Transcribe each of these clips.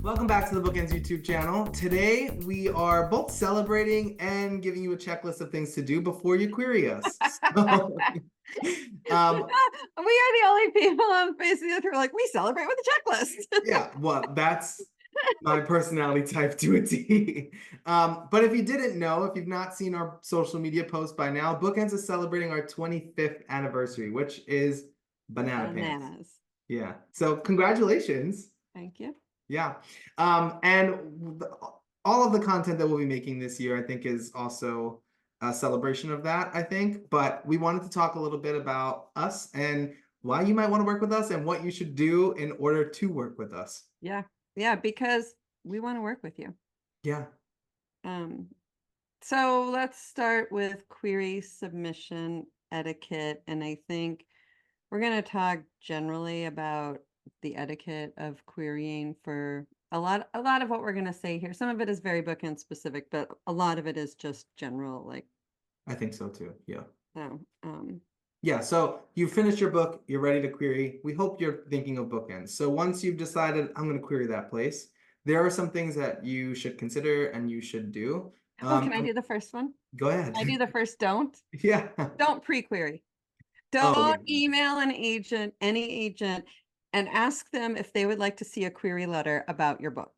Welcome back to the BookEnds YouTube channel. Today we are both celebrating and giving you a checklist of things to do before you query us. So, We are the only people on the face of the earth who are like, we celebrate with a checklist. yeah, well, that's my personality type to a T. But if you didn't know, if you've not seen our social media posts by now, BookEnds is celebrating our 25th anniversary, which is bananas. Bananas. Yeah. So congratulations. Thank you. Yeah. And all of the content that we'll be making this year, I think, is also a celebration of that, I think. But we wanted to talk a little bit about us and why you might want to work with us and what you should do in order to work with us. Yeah. Yeah, because we want to work with you. Yeah. So let's start with query submission etiquette. And I think we're going to talk generally about the etiquette of querying for a lot of what we're going to say here. Some of it is very bookend specific, but a lot of it is just general, like. I think so too. Yeah. So, yeah, so you finished your book, you're ready to query. We hope you're thinking of bookends. So once you've decided, I'm going to query that place, there are some things that you should consider and you should do. can I do the first one? Go ahead. I do the first don't. Yeah. Don't pre-query. Don't email an agent, any agent, and ask them if they would like to see a query letter about your book.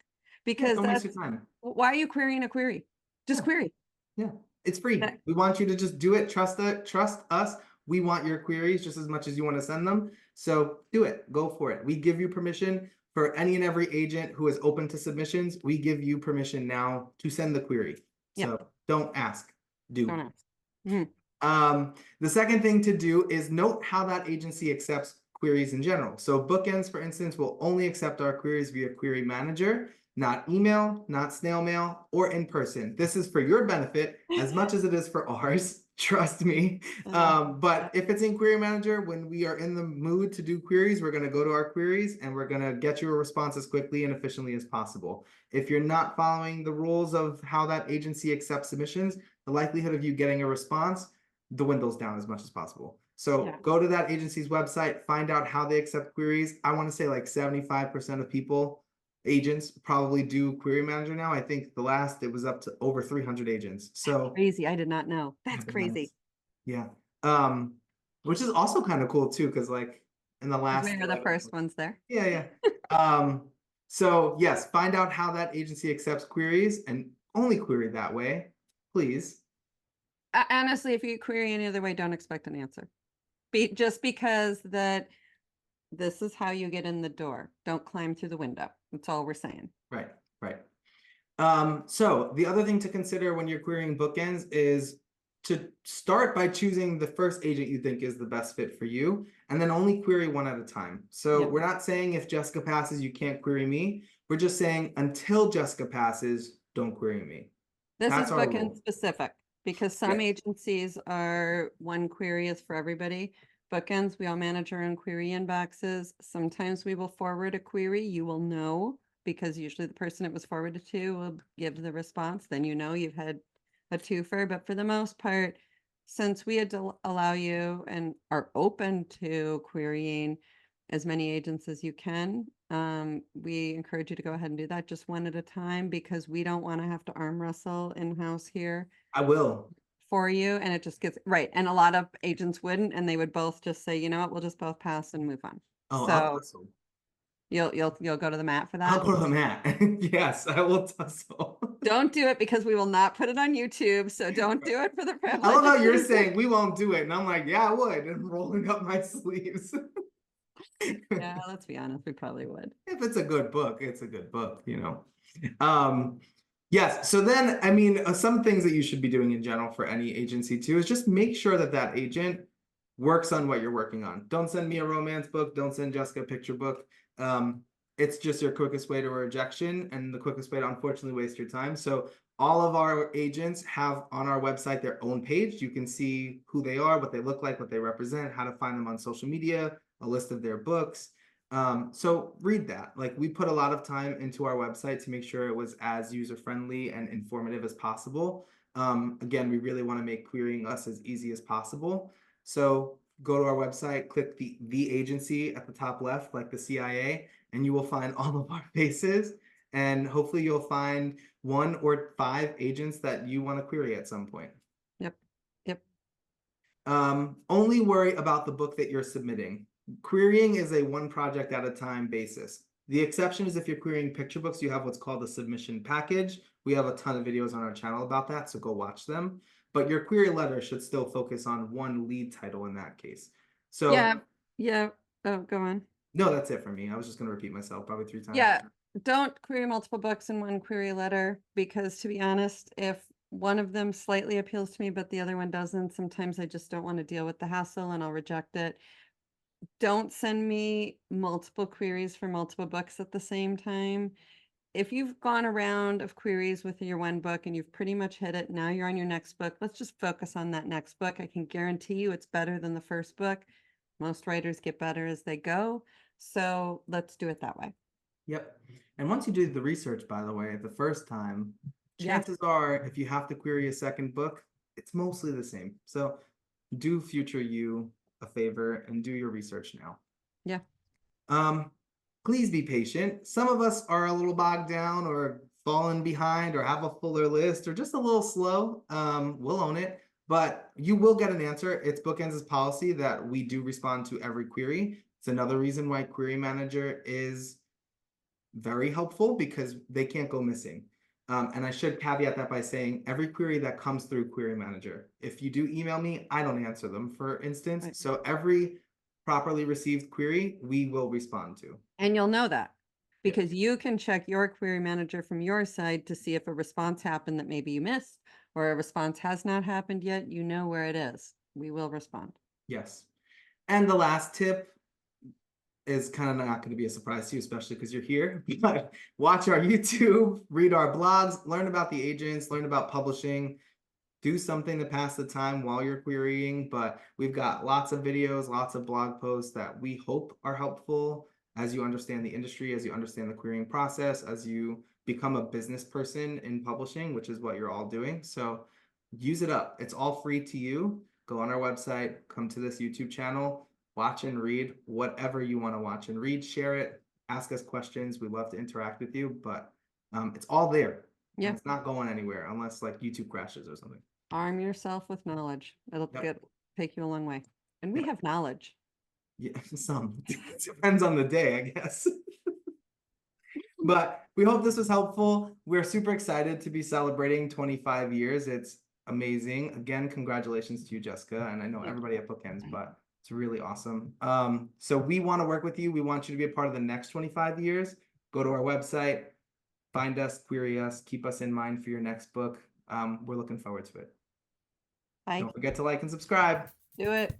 Because don't waste your time. Why are you querying a query? Just query. Yeah, it's free. We want you to just do it. Trust us. We want your queries just as much as you want to send them. So do it. Go for it. We give you permission for any and every agent who is open to submissions. We give you permission now to send the query. So don't ask. Do. Don't ask. Mm-hmm. The second thing to do is note how that agency accepts queries in general. So BookEnds, for instance, will only accept our queries via Query Manager, not email, not snail mail, or in person. This is for your benefit as much as it is for ours. Trust me. But if it's in Query Manager, when we are in the mood to do queries, we're going to go to our queries and we're going to get you a response as quickly and efficiently as possible. If you're not following the rules of how that agency accepts submissions, the likelihood of you getting a response, the window's down as much as possible. So go to that agency's website, find out how they accept queries. I want to say like 75% of people, agents, probably do Query Manager now. I think the last, it was up to over 300 agents. So that's crazy. I did not know. That's crazy. Yeah. Which is also kind of cool too, because like in the last, we were the first ones there. Yeah. So yes, find out how that agency accepts queries and only query that way, please. Honestly, if you query any other way, don't expect an answer. Just because this is how you get in the door. Don't climb through the window. That's all we're saying. Right. So the other thing to consider when you're querying BookEnds is to start by choosing the first agent you think is the best fit for you, and then only query one at a time. So we're not saying if Jessica passes, you can't query me. We're just saying until Jessica passes, don't query me. This is BookEnds specific. Because some agencies are one query is for everybody. BookEnds, we all manage our own query inboxes. Sometimes we will forward a query. You will know because usually the person it was forwarded to will give the response. Then you know you've had a twofer. But for the most part, since we had to allow you and are open to querying as many agents as you can, we encourage you to go ahead and do that just one at a time because we don't want to have to arm wrestle in-house here. I will. For you, and it just gets right. And a lot of agents wouldn't, and they would both just say, you know what, we'll just both pass and move on. Oh, so you'll go to the mat for that. I'll go to the mat. Yes, I will tussle. Don't do it because we will not put it on YouTube. So don't do it for the privilege. I love how you're saying we won't do it, and I'm like, yeah, I would, and rolling up my sleeves. Yeah, let's be honest, we probably would. If it's a good book, it's a good book, you know. Yes, so then, I mean, some things that you should be doing in general for any agency too is just make sure that that agent works on what you're working on. Don't send me a romance book. Don't send Jessica a picture book. It's just your quickest way to a rejection and the quickest way to unfortunately waste your time. So all of our agents have on our website their own page. You can see who they are, what they look like, what they represent, how to find them on social media, a list of their books. So read that. Like we put a lot of time into our website to make sure it was as user-friendly and informative as possible. Again, we really want to make querying us as easy as possible. So go to our website, click the agency at the top left, like the CIA, and you will find all of our faces. and hopefully you'll find 1 or 5 agents that you want to query at some point. Yep. Yep. Only worry about the book that you're submitting. Querying is a one project at a time basis. The exception is if you're querying picture books, you have what's called a submission package. We have a ton of videos on our channel about that, so go watch them. But your query letter should still focus on one lead title in that case. So Yeah. Yeah. Oh, go on. no, that's it for me. I was just going to repeat myself probably 3 times. Yeah. Don't query multiple books in one query letter, because to be honest, if one of them slightly appeals to me, but the other one doesn't, sometimes I just don't want to deal with the hassle and I'll reject it. Don't send me multiple queries for multiple books at the same time. If you've gone a round of queries with your one book and you've pretty much hit it, now you're on your next book. Let's just focus on that next book. I can guarantee you it's better than the first book. Most writers get better as they go. So let's do it that way. Yep. And once you do the research, by the way, the first time, Yeah. chances are if you have to query a second book, it's mostly the same. So do future you a favor and do your research now. Yeah. Please be patient. Some of us are a little bogged down or fallen behind or have a fuller list or just a little slow. We'll own it, but you will get an answer. It's BookEnds' policy that we do respond to every query. It's another reason why Query Manager is very helpful, because they can't go missing. And I should caveat that by saying every query that comes through Query Manager, if you do email me, I don't answer them, for instance. Right. So every properly received query, we will respond to. And you'll know that because you can check your query manager from your side to see if a response happened that maybe you missed, or a response has not happened yet. You know where it is. We will respond. Yes. And the last tip is kind of not going to be a surprise to you, especially because you're here, but watch our YouTube, read our blogs, learn about the agents, learn about publishing, do something to pass the time while you're querying. But we've got lots of videos, lots of blog posts that we hope are helpful as you understand the industry, as you understand the querying process, as you become a business person in publishing, which is what you're all doing. So use it up. It's all free to you. Go on our website, come to this YouTube channel, watch and read whatever you want to watch and read, share it, ask us questions. We love to interact with you, but it's all there. Yeah. It's not going anywhere unless like YouTube crashes or something. Arm yourself with knowledge. It'll take you a long way. And we have knowledge. Yeah, some. Depends on the day, I guess. But we hope this was helpful. We're super excited to be celebrating 25 years. It's amazing. Again, congratulations to you, Jessica. And I know everybody at BookEnds, but it's really awesome. So we want to work with you. We want you to be a part of the next 25 years. Go to our website, find us, query us, keep us in mind for your next book. We're looking forward to it. Bye. Don't forget to like and subscribe. Do it.